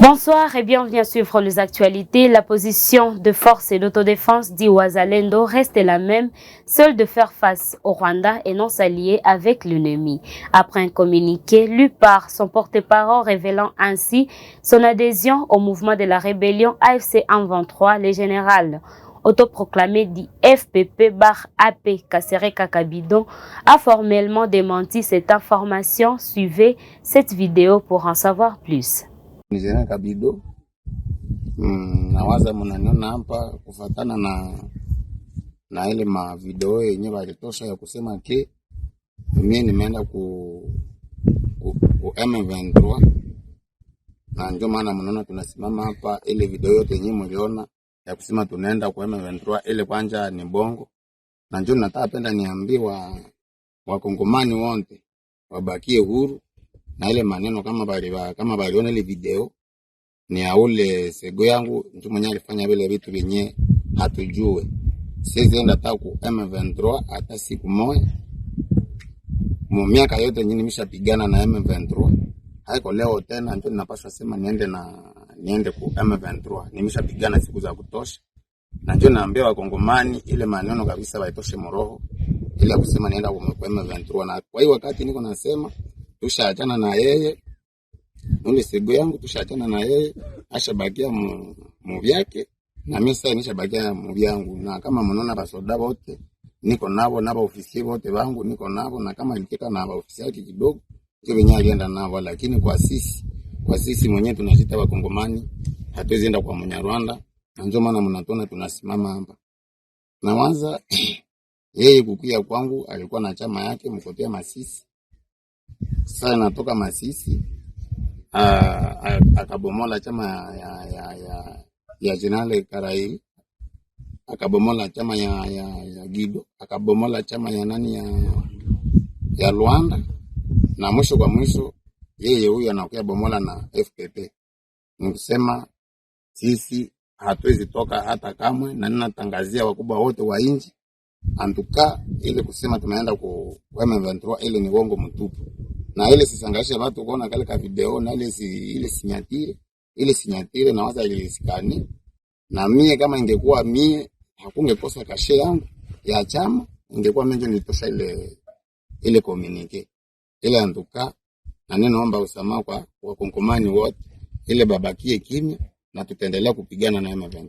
Bonsoir et bienvenue à suivre les actualités. La position de force et d'autodéfense d'Iwazalendo reste la même, celle de faire face au Rwanda et non s'allier avec l'ennemi. Après un communiqué lu par son porte-parole révélant ainsi son adhésion au mouvement de la rébellion AFC 123, les générales autoproclamé dit FPP bar AP Kassere Kakabidon a formellement démenti cette information. Suivez cette vidéo pour en savoir plus. Nizera Kabido nawaza mnaniona hapa kufatana na ile ma video yenye walitosha ya kusema ke mimi nimeenda ku M23 na ndio maana mnaona tunasimama hapa. Ile video yote yenye mliona ya kusema tunaenda ku M23 ile kwanza ni bongo, na ndio nataka penda niambiwa wakongomani wote wabakie huru na ile maneno kama baliona ile video ni ya ule sego yangu mtu mwenye alifanya vile vitu vyenye hatujue. Sisi enda taku M23 hata siku moja. Miaka yote nyingi nimeshapigana na M23. Haiko leo tena ndio ninapaswa sema niende ku M23. Nimeshapigana siku za kutosha. Na ndio naambia wakongomani ile maneno kabisa waitoshe moroho ile kusema nienda ku M23. Na kwa hiyo wakati niko nasema tushaachana na yeye, ule sego yangu tushaachana na yeye, ashabakia mu vyake na mimi sasa nishabakia mu vyangu. Na kama mnaona basoda wote niko nabo na ofisi wote wangu niko nabo, na kama iliketa na ofisi yake kidogo hiyo wenyewe alienda nabo, lakini kwa sisi mwenyewe tunashita wakongomani hatuwezi enda kwa Munyarwanda. Na ndio maana mnatona tunasimama hapa. Na kwanza yeye kukia kwangu alikuwa na chama yake mkotea Masisi. Sasa natoka Masisi akabomola chama ya General Karairi, akabomola chama ya Gido, akabomola chama ya nani ya Luanda, na mwisho kwa mwisho yeye huyu anakuja bomola na FPP. Nikusema sisi hatuwezi toka hata kamwe, na ninatangazia wakubwa wote wa nchi antuka ile kusema tunaenda ku M23 ile ni uongo mtupu. Na ile sisangasha watu kuona kale ka video na ile sinyatire na waza ile sikani. Na mie kama ingekuwa mie hakungekosa kashe yangu ya chama, ingekuwa mimi nilitosha ile communique. Ile antuka na ninaomba usamaha kwa wakongomani wote, ile babakie kimya na tutaendelea kupigana na M23.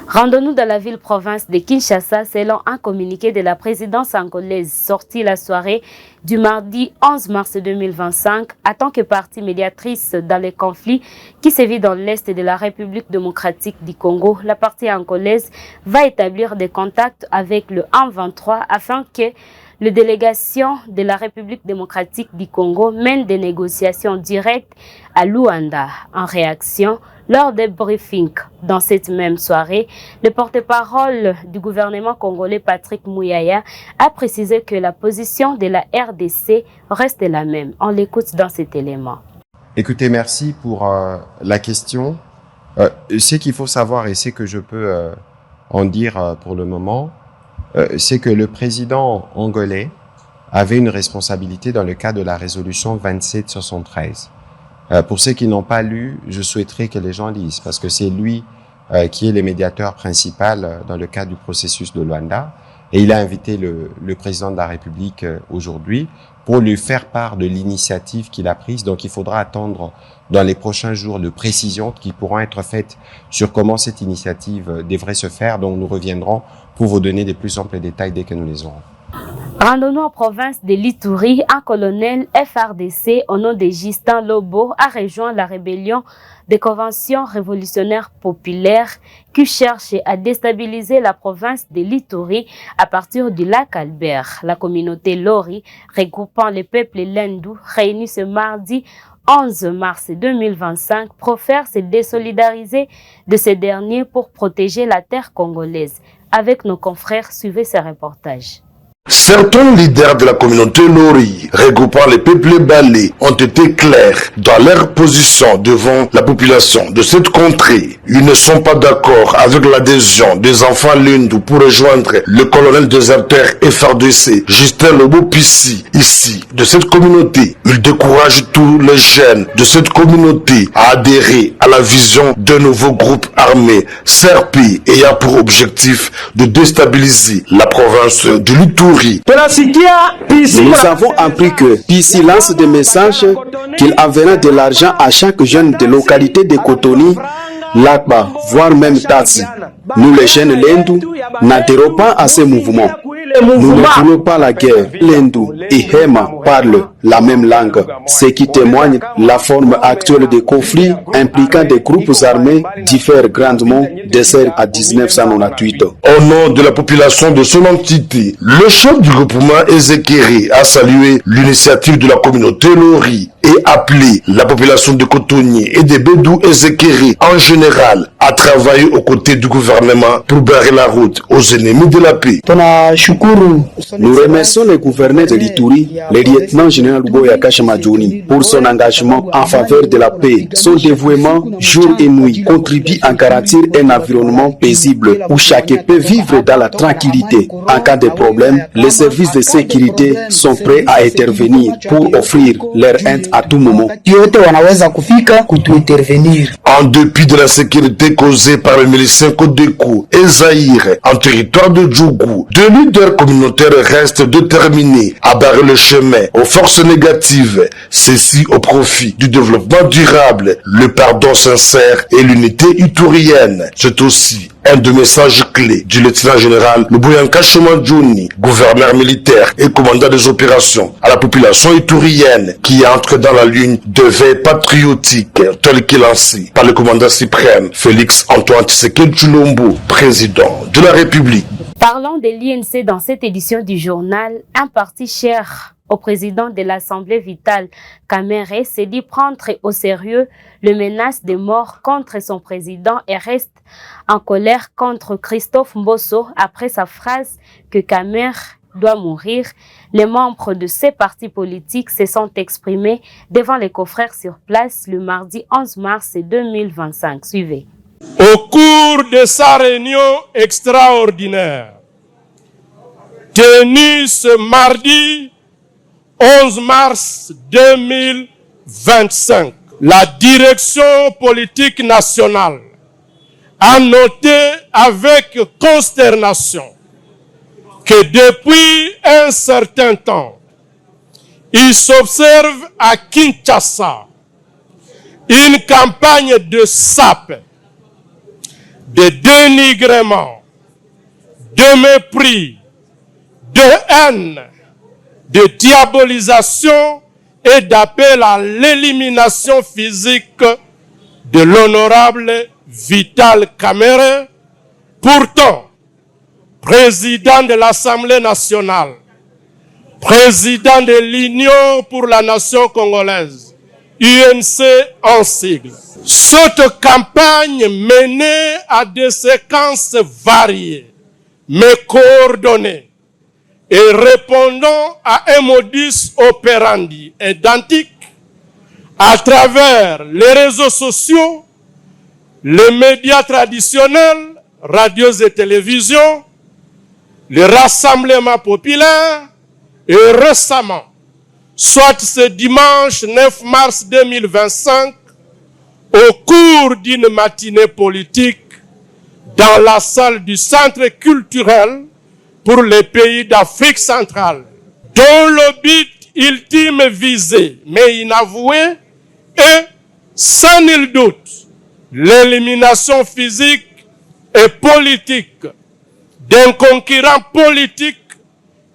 Rendons-nous dans la ville-province de Kinshasa selon un communiqué de la présidence angolaise sorti la soirée du mardi 11 mars 2025 en tant que partie médiatrice dans les conflits qui sévit dans l'est de la République démocratique du Congo. La partie angolaise va établir des contacts avec le M23 afin que la délégation de la République démocratique du Congo mène des négociations directes à Luanda. En réaction, lors des briefings dans cette même soirée, le porte-parole du gouvernement congolais Patrick Mouyaya a précisé que la position de la RDC reste la même. On l'écoute dans cet élément. Écoutez, merci pour la question. Ce qu'il faut savoir et ce que je peux en dire pour le moment, c'est que le président angolais avait une responsabilité dans le cadre de la résolution 2773. Pour ceux qui n'ont pas lu, je souhaiterais que les gens lisent parce que c'est lui qui est le médiateur principal dans le cadre du processus de Luanda. Et il a invité le président de la République aujourd'hui pour lui faire part de l'initiative qu'il a prise. Donc il faudra attendre dans les prochains jours de précisions qui pourront être faites sur comment cette initiative devrait se faire. Donc nous reviendrons pour vous donner des plus amples détails dès que nous les aurons. Rendons-nous en province de l'Ituri. Un colonel FRDC au nom de Justin Lobo a rejoint la rébellion des conventions révolutionnaires populaires qui cherche à déstabiliser la province de l'Ituri à partir du lac Albert. La communauté Lori, regroupant les peuples Lendou, réunis ce mardi 11 mars 2025, profère se désolidariser de ces derniers pour protéger la terre congolaise. Avec nos confrères, suivez ce reportage. Certains leaders de la communauté Lori, regroupant les peuples balais, ont été clairs dans leur position devant la population de cette contrée. Ils ne sont pas d'accord avec l'adhésion des enfants Lundou pour rejoindre le colonel déserteur FRDC, Justin Lobo-Pissi, ici, de cette communauté. Ils découragent tous les jeunes de cette communauté à adhérer à la vision d'un nouveau groupe armé, CRP, ayant pour objectif de déstabiliser la province de l'Ituri. Nous avons appris que Pissi lance des messages qu'il enverra de l'argent à chaque jeune de localité de Kotoni, Lakba, voire même Tatsi. Nous les jeunes Lendou n'adhérons pas à ces mouvements. Nous ne voulons pas la guerre. Lendou et Hema parlent la même langue, ce qui témoigne la forme actuelle des conflits impliquant des groupes armés diffère grandement de celle à 1998. Au nom de la population de son entité, le chef du groupement Ezekiri a salué l'initiative de la communauté Lori et appelé la population de Kotoni et des Bédou Ezekiri en général à travailler aux côtés du gouvernement pour barrer la route aux ennemis de la paix. Nous remercions le gouverneur de l'Ituri, le lieutenant-général Boya Kashamadjouni, pour son engagement en faveur de la paix. Son dévouement, jour et nuit, contribue à garantir un environnement paisible où chacun peut vivre dans la tranquillité. En cas de problème, les services de sécurité sont prêts à intervenir pour offrir leur aide à tout moment. En dépit de la sécurité causée par les miliciens Kodeko et Zaïre en territoire de Djougou, deux leaders communautaires restent déterminés à barrer le chemin aux forces négatives, ceci au profit du développement durable, le pardon sincère et l'unité iturienne. C'est aussi un des messages clés du lieutenant-général Luboyanka Shomadjouni, gouverneur militaire et commandant des opérations, à la population iturienne qui entre dans la ligne de veille patriotique telle qu'est lancée par le commandant suprême Félix Antoine Tshisekedi Tshilombo, président de la République. Parlons de l'INC dans cette édition du journal. Un parti cher au président de l'Assemblée Vital Kamerhe s'est dit prendre au sérieux les menaces de mort contre son président et reste en colère contre Christophe Mbosso après sa phrase que Kamerhe doit mourir. Les membres de ces partis politiques se sont exprimés devant les confrères sur place le mardi 11 mars 2025. Suivez. Au cours de sa réunion extraordinaire, tenue ce mardi 11 mars 2025, la direction politique nationale a noté avec consternation que depuis un certain temps, il s'observe à Kinshasa une campagne de sape, de dénigrement, de mépris, de haine, de diabolisation et d'appel à l'élimination physique de l'honorable Vital Kamerhe, pourtant président de l'Assemblée nationale, président de l'Union pour la nation congolaise, UNC en sigle. Cette campagne menée à des séquences variées, mais coordonnées, et répondant à un modus operandi identique à travers les réseaux sociaux, les médias traditionnels, radios et télévisions, les rassemblements populaires et récemment, soit ce dimanche 9 mars 2025, au cours d'une matinée politique dans la salle du Centre culturel pour les pays d'Afrique centrale, dont le but ultime visé, mais inavoué, est, sans nul doute, l'élimination physique et politique d'un concurrent politique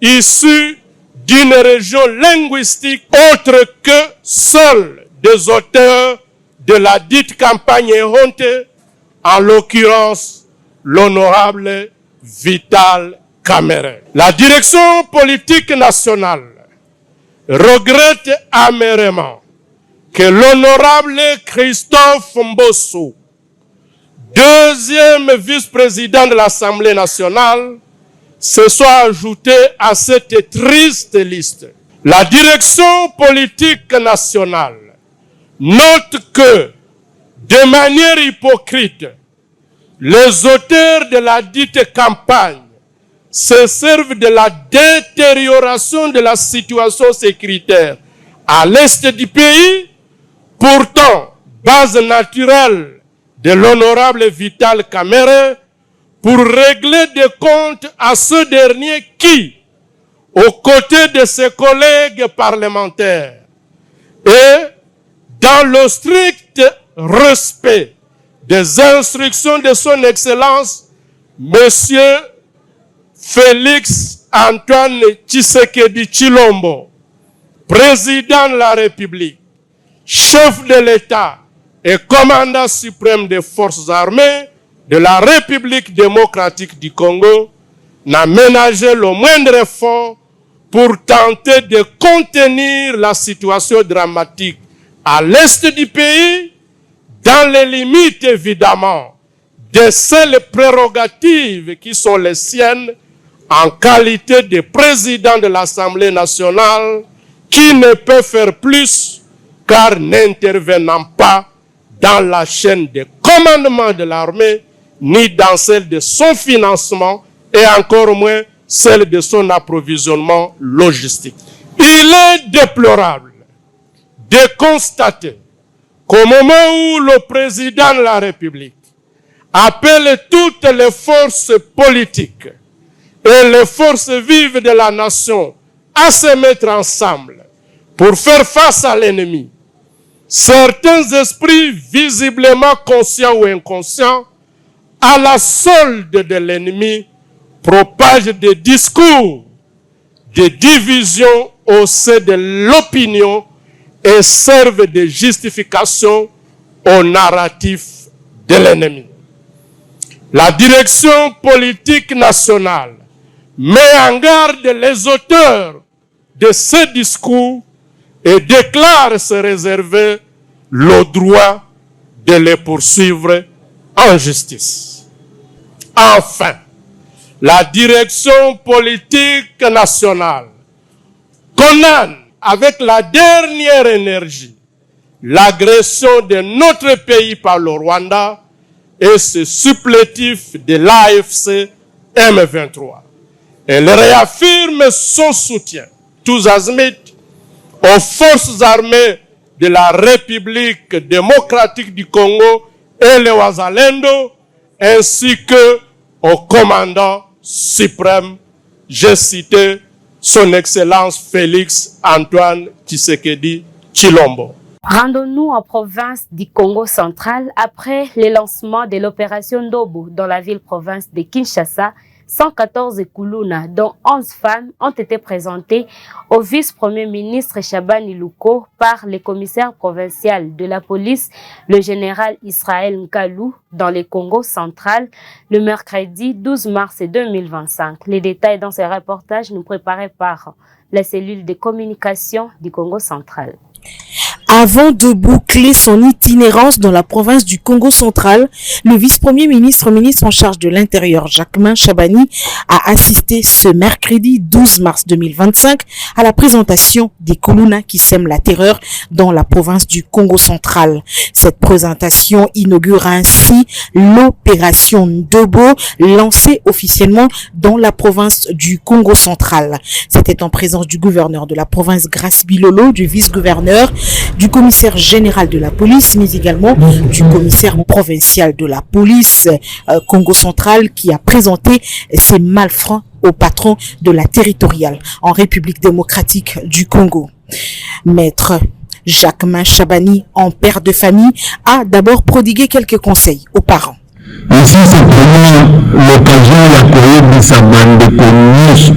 issu d'une région linguistique autre que seuls des auteurs de la dite campagne errontée, en l'occurrence l'honorable Vital Kamerhe. La direction politique nationale regrette amèrement que l'honorable Christophe Mbosso, deuxième vice-président de l'Assemblée nationale, se soit ajoutée à cette triste liste. La direction politique nationale note que, de manière hypocrite, les auteurs de la dite campagne se servent de la détérioration de la situation sécuritaire à l'est du pays, pourtant base naturelle de l'honorable Vital Kamerhe, pour régler des comptes à ce dernier qui, aux côtés de ses collègues parlementaires et dans le strict respect des instructions de son Excellence, Monsieur Félix Antoine Tshisekedi Tshilombo, président de la République, chef de l'État et commandant suprême des forces armées de la République démocratique du Congo, n'a ménagé le moindre effort pour tenter de contenir la situation dramatique à l'est du pays, dans les limites évidemment de celles prérogatives qui sont les siennes en qualité de président de l'Assemblée nationale, qui ne peut faire plus car n'intervenant pas dans la chaîne de commandement de l'armée, ni dans celle de son financement et encore moins celle de son approvisionnement logistique. Il est déplorable de constater qu'au moment où le président de la République appelle toutes les forces politiques et les forces vives de la nation à se mettre ensemble pour faire face à l'ennemi, certains esprits visiblement conscients ou inconscients, à la solde de l'ennemi, propagent des discours de division au sein de l'opinion et servent de justification au narratif de l'ennemi. La direction politique nationale met en garde les auteurs de ce discours et déclare se réserver le droit de les poursuivre en justice. Enfin, la direction politique nationale condamne avec la dernière énergie l'agression de notre pays par le Rwanda et ce supplétif de l'AFC M23. Elle réaffirme son soutien, tous azimuts, aux forces armées de la République démocratique du Congo et les Wazalendo, ainsi que au commandant suprême, j'ai cité son Excellence Félix Antoine Tshisekedi Tshilombo. Rendons-nous en province du Congo central après le lancement de l'opération Ndobo dans la ville-province de Kinshasa. 114 Kuluna, dont 11 femmes, ont été présentées au vice-premier ministre Shabani Louko par le commissaire provincial de la police, le général Israël Nkalou, dans le Congo central, le mercredi 12 mars 2025. Les détails dans ce reportage nous préparés par la cellule de communication du Congo central. Avant de boucler son itinérance dans la province du Congo central, le vice-premier ministre, ministre en charge de l'Intérieur, Jacquemain Shabani, a assisté ce mercredi 12 mars 2025 à la présentation des Kuluna qui sèment la terreur dans la province du Congo central. Cette présentation inaugure ainsi l'opération Ndobo lancée officiellement dans la province du Congo central. C'était en présence du gouverneur de la province Grace Bilolo, du vice-gouverneur, du commissaire général de la police, mais également du commissaire provincial de la police Congo central qui a présenté ses malfrats au patron de la territoriale en République démocratique du Congo. Maître Jacquemain Shabani, en père de famille, a d'abord prodigué quelques conseils aux parents. Ici, c'est vraiment l'occasion d'accueillir sa bande de communistes,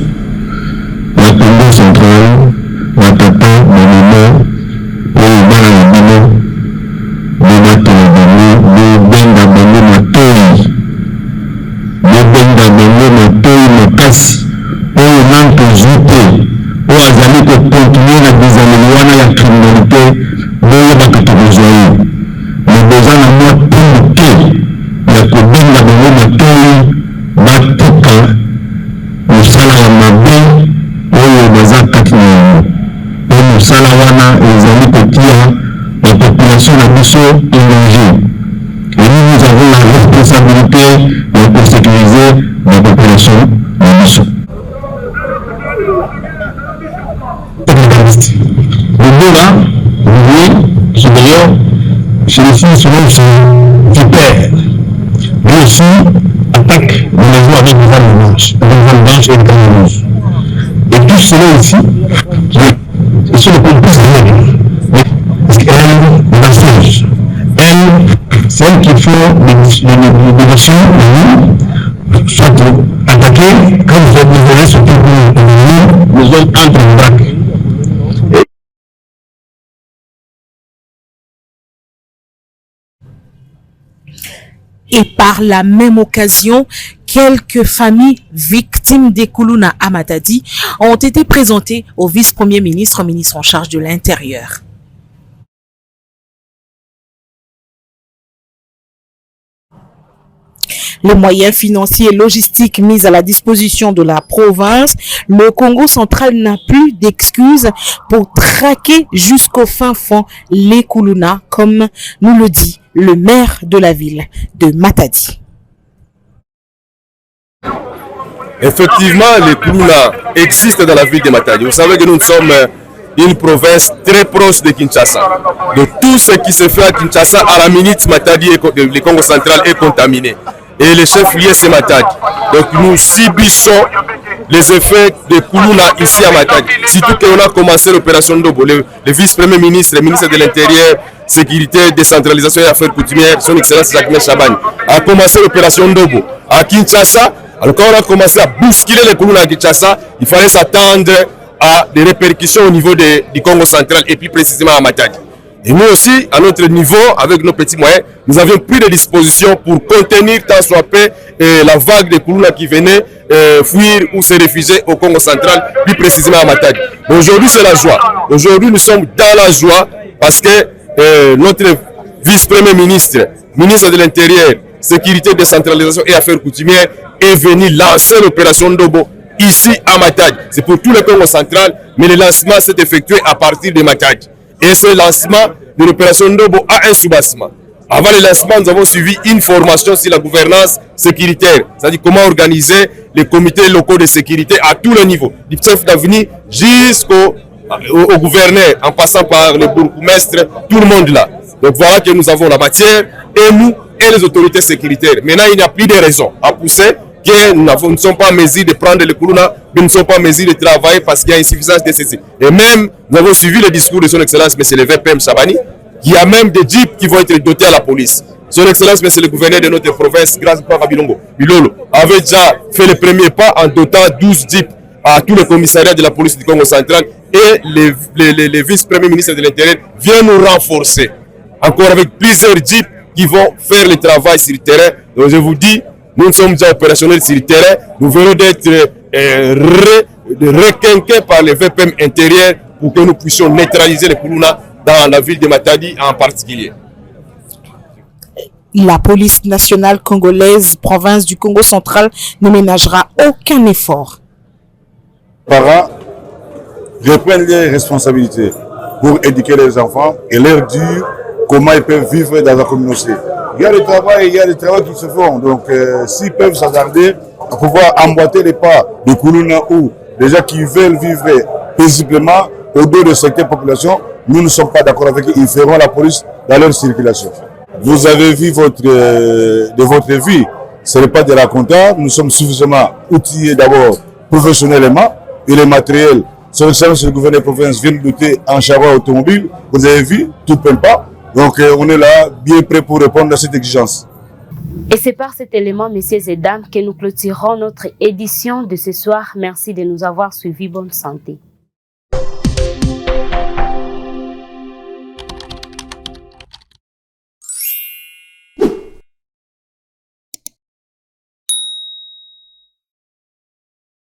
la Congo central, la papa, la maman, wana ezali kotia la population na biso engagée. Et nous avons la responsabilité de sécuriser la population na biso. Le deux là, oui, supérieur, chez les filles souvent du père. Lui aussi attaque les maisons avec des armes blanches et des armes rouges. Et tout cela ici, ce sont les complices de l'aigle. Parce qu'elle, danseuse, elle, c'est elle qui fait des versions, soit pour attaquer, quand vous êtes désolé, sur tout le nous hommes entre les bacs. Et par la même occasion, quelques familles victimes des Koulouna à Matadi ont été présentées au vice-premier ministre, ministre en charge de l'Intérieur. Les moyens financiers et logistiques mis à la disposition de la province, le Congo central n'a plus d'excuses pour traquer jusqu'au fin fond les Koulouna, comme nous le dit le maire de la ville de Matadi. Effectivement, les Koulouna existent dans la ville de Matadi. Vous savez que nous sommes une province très proche de Kinshasa. De tout ce qui se fait à Kinshasa, à la minute, Matadi, le Congo central est contaminé. Et le chef-lieu, c'est Matadi. Donc nous subissons les effets de Koulouna ici à Matadi. Surtout qu'on a commencé l'opération Ndobo. Le vice-premier ministre, le ministre de l'Intérieur, Sécurité, Décentralisation et Affaires coutumières, son excellence Jacques Chabani, a commencé l'opération Ndobo à Kinshasa. Alors quand on a commencé à bousculer les Koulouna à Kinshasa, il fallait s'attendre à des répercussions au niveau du Congo central et plus précisément à Matadi. Et nous aussi, à notre niveau, avec nos petits moyens, nous avions pris des dispositions pour contenir tant soit peu la vague de Koulouna qui venait fuir ou se réfugier au Congo central, plus précisément à Matadi. Aujourd'hui, c'est la joie. Aujourd'hui, nous sommes dans la joie parce que notre vice-premier ministre, ministre de l'Intérieur, Sécurité, Décentralisation et Affaires coutumières, est venu lancer l'opération Ndobo ici à Matadi. C'est pour tout le Congo central, mais le lancement s'est effectué à partir de Matadi. Et ce lancement de l'opération Ndobo a un soubassement. Avant le lancement, nous avons suivi une formation sur la gouvernance sécuritaire, c'est-à-dire comment organiser les comités locaux de sécurité à tous les niveaux, du chef d'avenue jusqu'au gouverneur, en passant par le bourgmestre, tout le monde là. Donc voilà que nous avons la matière, et nous, et les autorités sécuritaires. Maintenant, il n'y a plus de raison à pousser que nous ne sommes pas en mesure de prendre le Koulouna, mais nous ne sommes pas en mesure de travailler parce qu'il y a insuffisance de ceci. Et même, nous avons suivi le discours de son excellence, M. le VPM Chabani, qui a même des jeeps qui vont être dotés à la police. Son excellence, M. le gouverneur de notre province, grâce à Bilongo, avait déjà fait le premier pas en dotant 12 jeeps à tous les commissariats de la police du Congo central, et les vice-premiers ministres de l'Intérieur viennent nous renforcer, encore avec plusieurs jeeps qui vont faire le travail sur le terrain. Donc je vous dis, nous sommes déjà opérationnels sur le terrain. Nous venons d'être requinqués par les VPM intérieurs pour que nous puissions neutraliser les Koulouna dans la ville de Matadi en particulier. La police nationale congolaise, province du Congo central, ne ménagera aucun effort. Parents reprennent les responsabilités pour éduquer les enfants et leur dire comment ils peuvent vivre dans la communauté. Il y a des travaux qui se font. Donc, s'ils peuvent s'attarder à pouvoir emboîter les pas de Koulouna ou des gens qui veulent vivre paisiblement au-delà de certaines populations, nous ne sommes pas d'accord avec eux. Ils feront la police dans leur circulation. Vous avez vu de votre vie. Ce n'est pas de la compta. Nous sommes suffisamment outillés d'abord professionnellement et les matériels. Son excellence, le gouverneur de province vient de doter en char automobile. Vous avez vu, tout ne peine pas. Donc on est là, bien prêt pour répondre à cette exigence. Et c'est par cet élément, messieurs et dames, que nous clôturons notre édition de ce soir. Merci de nous avoir suivis. Bonne santé.